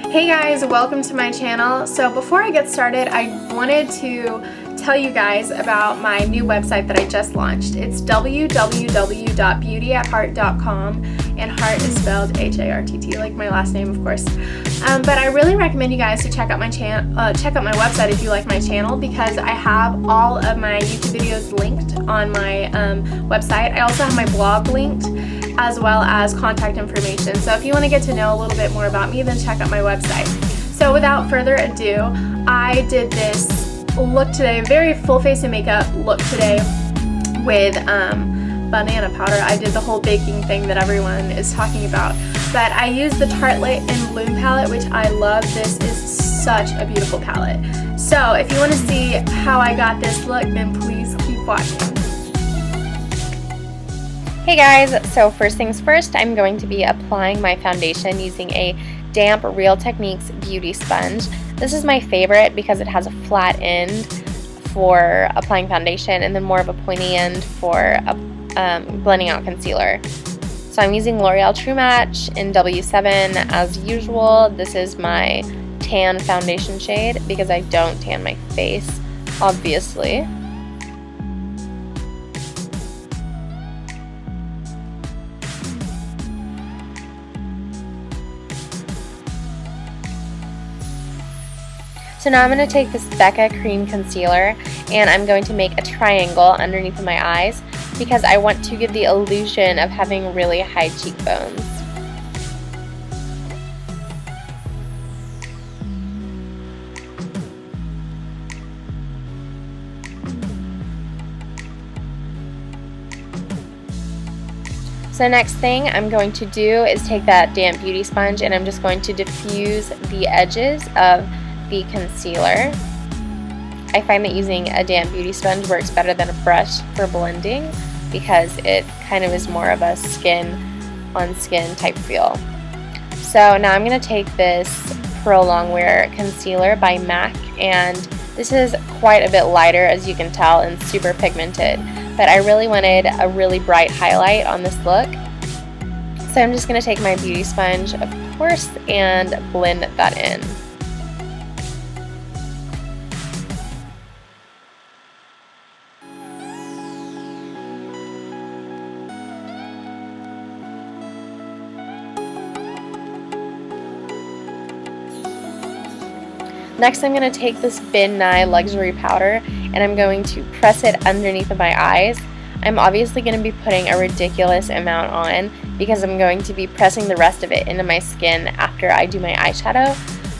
Hey guys, welcome to my channel. So before I get started, I wanted to tell you guys about my new website that I just launched. It's www.beautyatheart.com, and heart is spelled H-A-R-T-T, like my last name, of course. But I really recommend you guys to check out my website if you like my channel, because I have all of my YouTube videos linked on my website. I also have my blog linked, as well as contact information. So if you want to get to know a little bit more about me, then check out my website. So without further ado, I did this look today, very full face of makeup look today with banana powder. I did the whole baking thing that everyone is talking about, but I used the Tartlette in Bloom palette, which I love. This is such a beautiful palette. So if you want to see how I got this look, then please keep watching. Hey guys, so first things first, I'm going to be applying my foundation using a damp Real Techniques beauty sponge. This is my favorite because it has a flat end for applying foundation and then more of a pointy end for blending out concealer. So I'm using L'Oreal True Match in W7 as usual. This is my tan foundation shade because I don't tan my face, obviously. So now I'm going to take this Becca cream concealer and I'm going to make a triangle underneath of my eyes because I want to give the illusion of having really high cheekbones. So next thing I'm going to do is take that damp beauty sponge and I'm just going to diffuse the edges of the concealer. I find that using a damp beauty sponge works better than a brush for blending because it kind of is more of a skin on skin type feel. So now I'm going to take this Pro Longwear concealer by MAC, and this is quite a bit lighter, as you can tell, and super pigmented, but I really wanted a really bright highlight on this look. So I'm just going to take my beauty sponge, of course, and blend that in. Next, I'm going to take this Bin Nye Luxury Powder and I'm going to press it underneath of my eyes. I'm obviously going to be putting a ridiculous amount on because I'm going to be pressing the rest of it into my skin after I do my eyeshadow.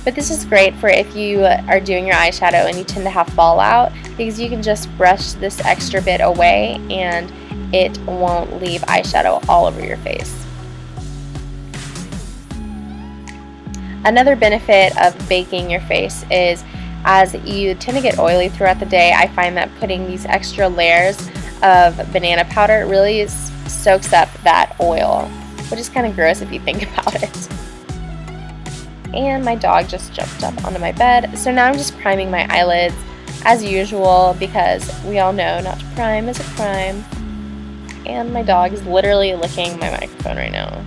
But this is great for if you are doing your eyeshadow and you tend to have fallout, because you can just brush this extra bit away and it won't leave eyeshadow all over your face. Another benefit of baking your face is, as you tend to get oily throughout the day, I find that putting these extra layers of banana powder really soaks up that oil, which is kind of gross if you think about it. And my dog just jumped up onto my bed, so now I'm just priming my eyelids as usual because we all know not to prime is a crime. And my dog is literally licking my microphone right now.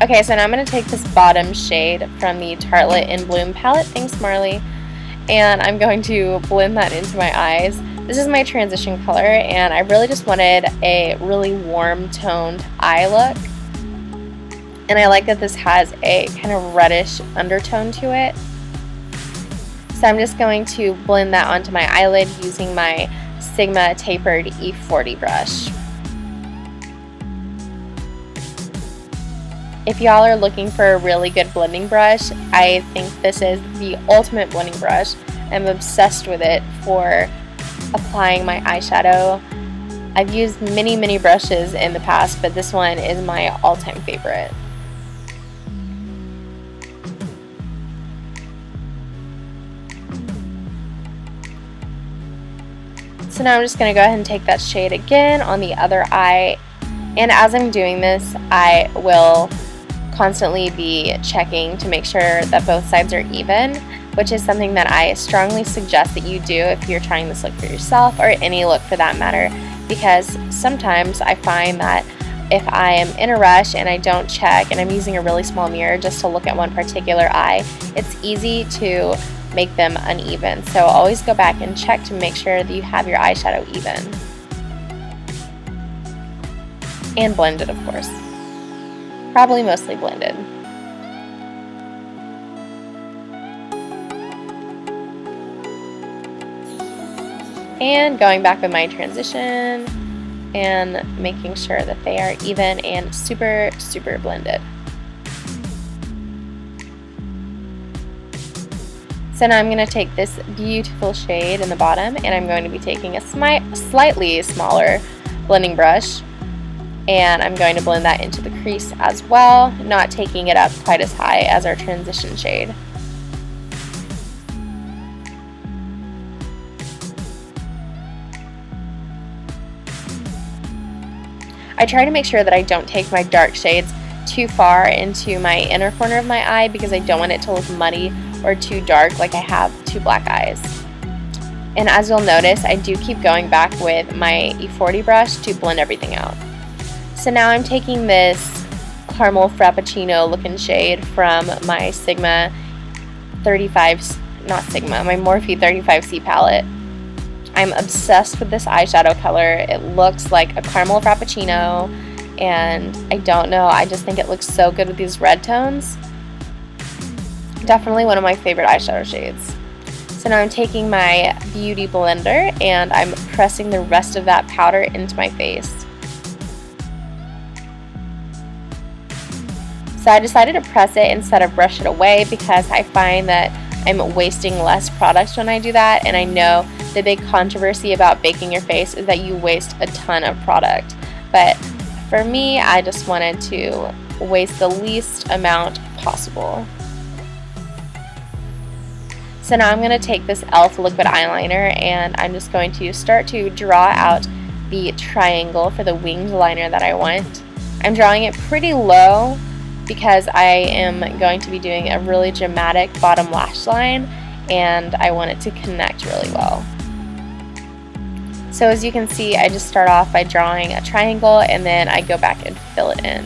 Okay, so now I'm going to take this bottom shade from the Tartlette in Bloom palette, thanks Marley, and I'm going to blend that into my eyes. This is my transition color, and I really just wanted a really warm toned eye look, and I like that this has a kind of reddish undertone to it. So I'm just going to blend that onto my eyelid using my Sigma tapered E40 brush. If y'all are looking for a really good blending brush, I think this is the ultimate blending brush. I'm obsessed with it for applying my eyeshadow. I've used many brushes in the past, but this one is my all-time favorite. So now I'm just going to go ahead and take that shade again on the other eye, and as I'm doing this, I will constantly be checking to make sure that both sides are even, which is something that I strongly suggest that you do if you're trying this look for yourself, or any look for that matter, because sometimes I find that if I am in a rush and I don't check and I'm using a really small mirror just to look at one particular eye, it's easy to make them uneven. So always go back and check to make sure that you have your eyeshadow even. And blended, of course. Probably mostly blended. And going back with my transition and making sure that they are even and super, super blended. So now I'm going to take this beautiful shade in the bottom, and I'm going to be taking a slightly smaller blending brush, and I'm going to blend that into the crease as well, not taking it up quite as high as our transition shade. I try to make sure that I don't take my dark shades too far into my inner corner of my eye because I don't want it to look muddy or too dark like I have two black eyes. And as you'll notice, I do keep going back with my E40 brush to blend everything out. So now I'm taking this caramel frappuccino looking shade from my Sigma 35, not Sigma, my Morphe 35C palette. I'm obsessed with this eyeshadow color. It looks like a caramel frappuccino, and I don't know, I just think it looks so good with these red tones. Definitely one of my favorite eyeshadow shades. So now I'm taking my beauty blender and I'm pressing the rest of that powder into my face. So I decided to press it instead of brush it away because I find that I'm wasting less product when I do that, and I know the big controversy about baking your face is that you waste a ton of product. But for me, I just wanted to waste the least amount possible. So now I'm going to take this e.l.f. liquid eyeliner and I'm just going to start to draw out the triangle for the winged liner that I want. I'm drawing it pretty low because I am going to be doing a really dramatic bottom lash line and I want it to connect really well. So as you can see, I just start off by drawing a triangle and then I go back and fill it in.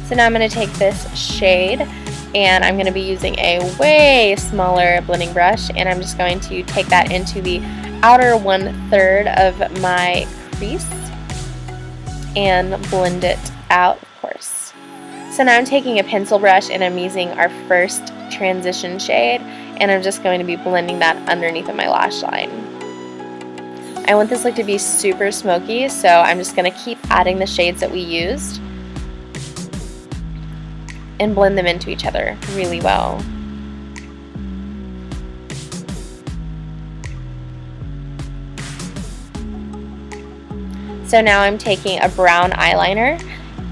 So now I'm going to take this shade and I'm going to be using a way smaller blending brush, and I'm just going to take that into the outer 1/3 of my crease and blend it out, of course. So now I'm taking a pencil brush and I'm using our first transition shade, and I'm just going to be blending that underneath of my lash line. I want this look to be super smoky, so I'm just going to keep adding the shades that we used and blend them into each other really well. So now I'm taking a brown eyeliner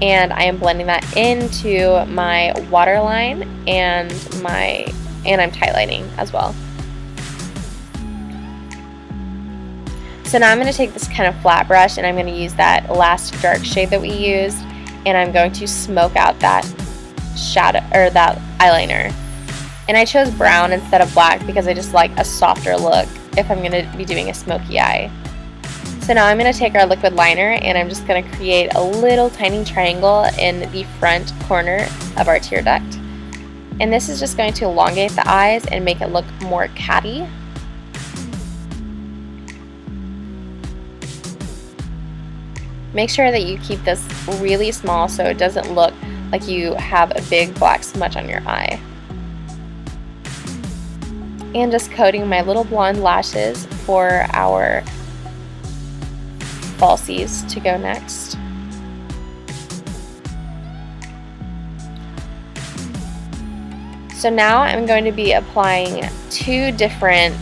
and I am blending that into my waterline and I'm highlighting as well. So now I'm going to take this kind of flat brush and I'm going to use that last dark shade that we used, and I'm going to smoke out that shadow or that eyeliner. And I chose brown instead of black because I just like a softer look if I'm going to be doing a smoky eye. So now I'm going to take our liquid liner and I'm just going to create a little tiny triangle in the front corner of our tear duct. And this is just going to elongate the eyes and make it look more catty. Make sure that you keep this really small so it doesn't look like you have a big black smudge on your eye. And just coating my little blonde lashes for our falsies to go next. So now I'm going to be applying two different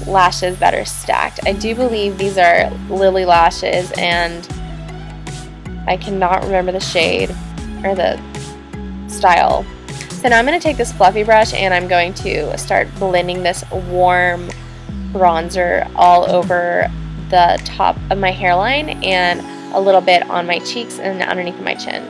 lashes that are stacked. I do believe these are Lilly lashes, and I cannot remember the shade or the style. So now I'm going to take this fluffy brush and I'm going to start blending this warm bronzer all over the top of my hairline and a little bit on my cheeks and underneath my chin.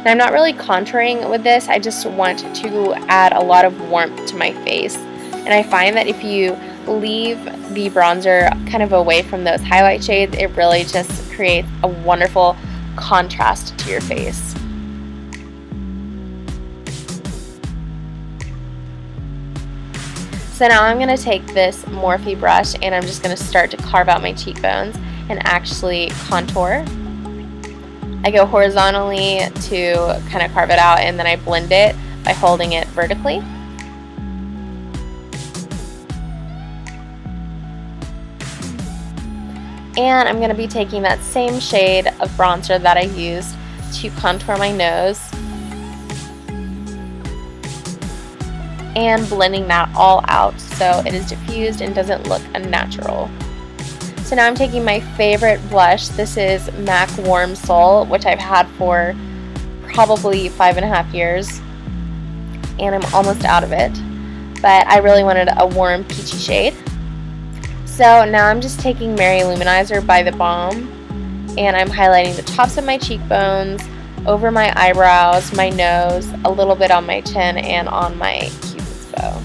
And I'm not really contouring with this, I just want to add a lot of warmth to my face. And I find that if you leave the bronzer kind of away from those highlight shades, it really just creates a wonderful contrast to your face. So now I'm going to take this Morphe brush and I'm just going to start to carve out my cheekbones and actually contour. I go horizontally to kind of carve it out, and then I blend it by holding it vertically. And I'm going to be taking that same shade of bronzer that I used to contour my nose and blending that all out so it is diffused and doesn't look unnatural. So now I'm taking my favorite blush. This is MAC Warm Soul, which I've had for probably 5.5 years, and I'm almost out of it, but I really wanted a warm peachy shade. So now I'm just taking Mary-loumanizer by theBalm, and I'm highlighting the tops of my cheekbones, over my eyebrows, my nose, a little bit on my chin, and on my bow.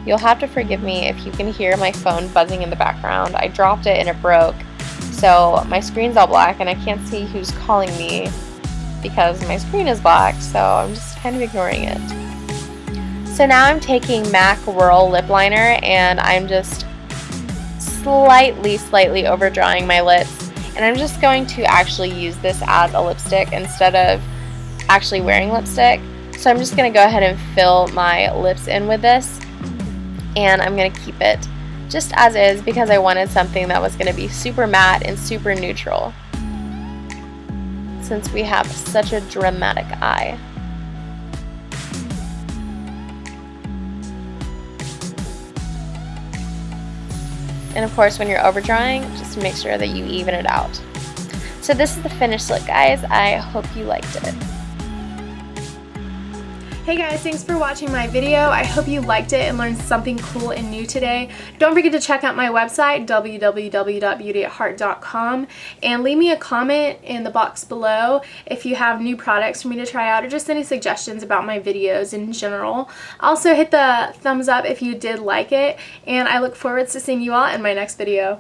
You'll have to forgive me if you can hear my phone buzzing in the background. I dropped it and it broke, so my screen's all black and I can't see who's calling me because my screen is black, so I'm just kind of ignoring it. So now I'm taking MAC Rural Lip Liner and I'm just slightly overdrawing my lips, and I'm just going to actually use this as a lipstick instead of actually wearing lipstick. So I'm just going to go ahead and fill my lips in with this, and I'm going to keep it just as is because I wanted something that was going to be super matte and super neutral since we have such a dramatic eye. And of course, when you're overdrawing, just make sure that you even it out. So this is the finished look, guys. I hope you liked it. Hey guys, thanks for watching my video. I hope you liked it and learned something cool and new today. Don't forget to check out my website, www.beautyatheart.com, and leave me a comment in the box below if you have new products for me to try out or just any suggestions about my videos in general. Also hit the thumbs up if you did like it, and I look forward to seeing you all in my next video.